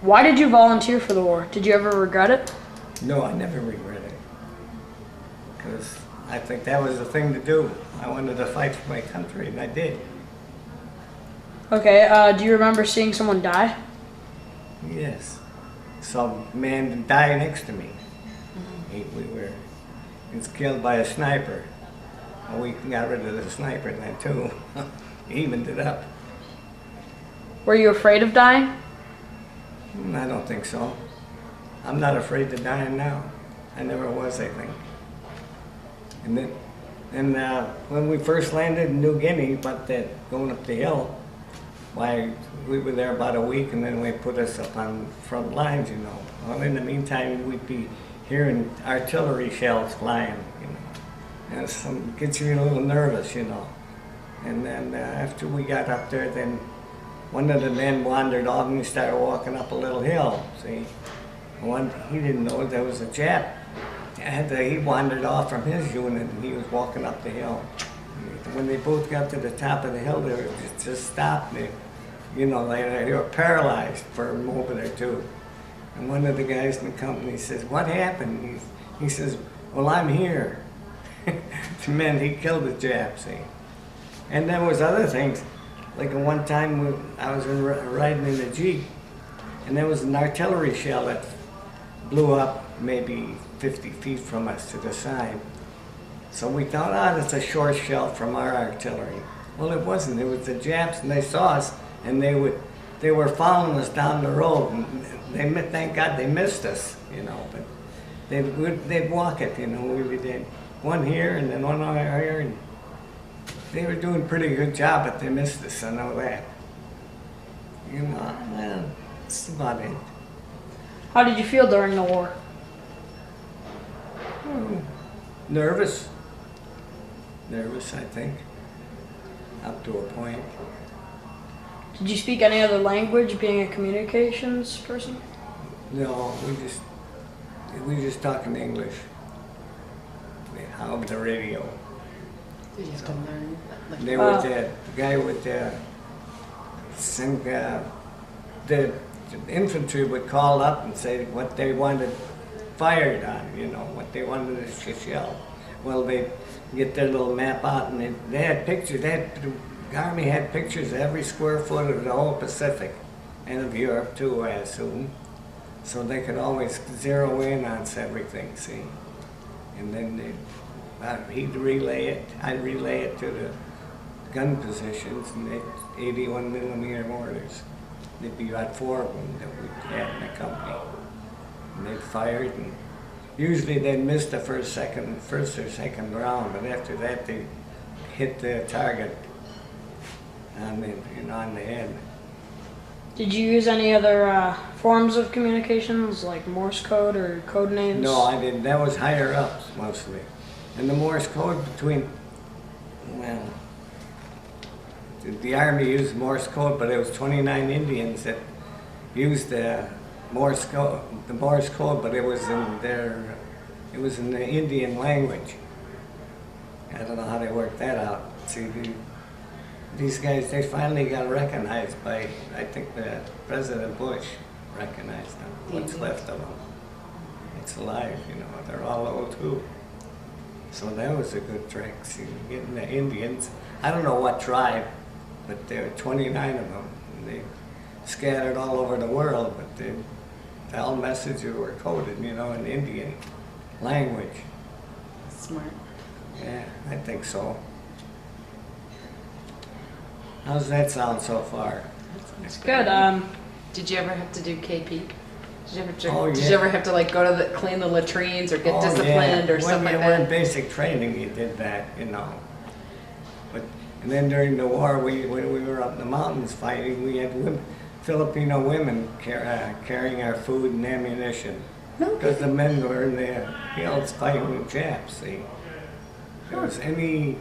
Why did you volunteer for the war? Did you ever regret it? No, I never regret it. Because I think that was the thing to do. I wanted to fight for my country, and I did. Okay, do you remember seeing someone die? Yes. Some man died next to me. He was killed by a sniper. And we got rid of the sniper then too. He evened it up. Were you afraid of dying? I don't think so. I'm not afraid to die now. I never was, I think. And then, when we first landed in New Guinea, about that going up the hill, why we were there about a week, and then they put us up on front lines, you know. Well, in the meantime, we'd be hearing artillery shells flying, you know. And some gets you a little nervous, you know. And then after we got up there, then one of the men wandered off and he started walking up a little hill, see. He didn't know there was a Jap. He wandered off from his unit and he was walking up the hill. When they both got to the top of the hill, they were just stopped. They were paralyzed for a moment or two. And one of the guys in the company says, "What happened?" He says, "Well, I'm here." It meant he killed the Jap, see. And there was other things. Like one time I was riding in a Jeep, and there was an artillery shell that blew up maybe 50 feet from us to the side. So we thought, it's a short shell from our artillery. Well, it wasn't. It was the Japs, and they saw us, and they were following us down the road. And thank God they missed us, you know. But they'd walk it, you know. We did one here and then one here, and they were doing a pretty good job, but they missed us. I know that. You know, well, that's about it. How did you feel during the war? Nervous. Nervous, I think, up to a point. Did you speak any other language, being a communications person? No, we just talk in English. On the radio. Did you have to learn? They were the guy with the infantry would call up and say what they wanted fired on, you know, what they wanted us to shell. Well, they'd get their little map out, and they had pictures. The Army had pictures of every square foot of the whole Pacific, and of Europe too, I assume. So they could always zero in on everything, see. And then he'd relay it. I'd relay it to the gun positions, and they'd 81 millimeter mortars. There'd be about 4 of them that we had in the company. And they'd fire it, and usually they'd miss the first or second round, but after that they hit the target on the head. Did you use any other forms of communications, like Morse code or code names? No, I didn't. That was higher ups mostly. And the Morse code the Army used Morse code, but it was 29 Indians that used the Morse code, but it was in the Indian language. I don't know how they worked that out. See, these guys, they finally got recognized by, I think President Bush recognized them, what's left of them. It's alive, you know, they're all old too. So that was a good trick, see, getting the Indians. I don't know what tribe, but there were 29 of them. And they scattered all over the world, but all messages were coded, you know, in Indian language. Smart. Yeah, I think so. How's that sound so far? It's good. Did you ever have to do KP? Did Yeah. you ever have to like go to clean the latrines or get disciplined or something like When you were in that? basic training, you did that, you know. And then during the war, when we were up in the mountains fighting, we had Filipino women carrying our food and ammunition. Because the men were in the hills fighting with Japs, see. There was any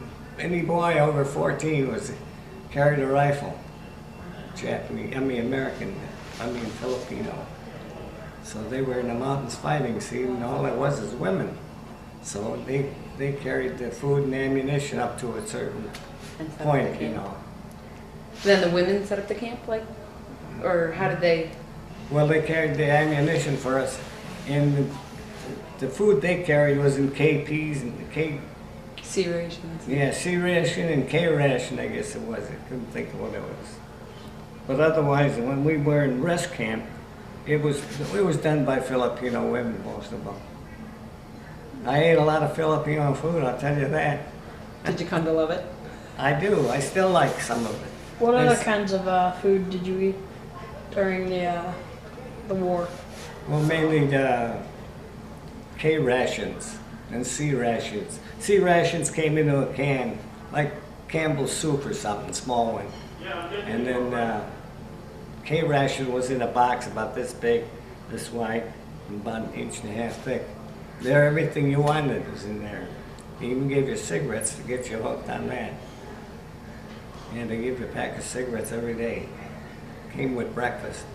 boy over 14 carried a rifle. Filipino. So they were in the mountains fighting, see, and all it was women. So they carried the food and ammunition up to a certain point, you know. Then the women set up the camp, like, or how did they? Well, they carried the ammunition for us, and the food they carried was in KPs and C rations. yeah, C ration and K ration, I guess it was. I couldn't think of what it was. But otherwise, when we were in rest camp, it was done by Filipino women, most of them. I ate a lot of Filipino food, I'll tell you that. Did you come to love it? I do. I still like some of it. What other There's- kinds of food did you eat during the war? Well, mainly the K rations and C rations. C rations came into a can, like Campbell's soup or something, small one. And then K ration was in a box about this big, this wide, and about an inch and a half thick. There, everything you wanted was in there. They even gave you cigarettes to get you hooked on that. And they give you a pack of cigarettes every day. Came with breakfast.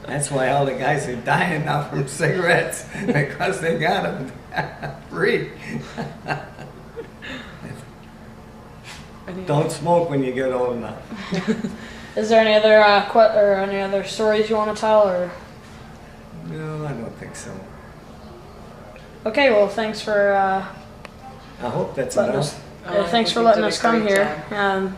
That's why all the guys are dying now from cigarettes, because they got them free. Don't smoke when you get old enough. Is there any other any other stories you want to tell, or? No, I don't think so. Okay, well, thanks for I hope that's letting enough. us. Oh, I Thanks think for you letting did a us come great here. job.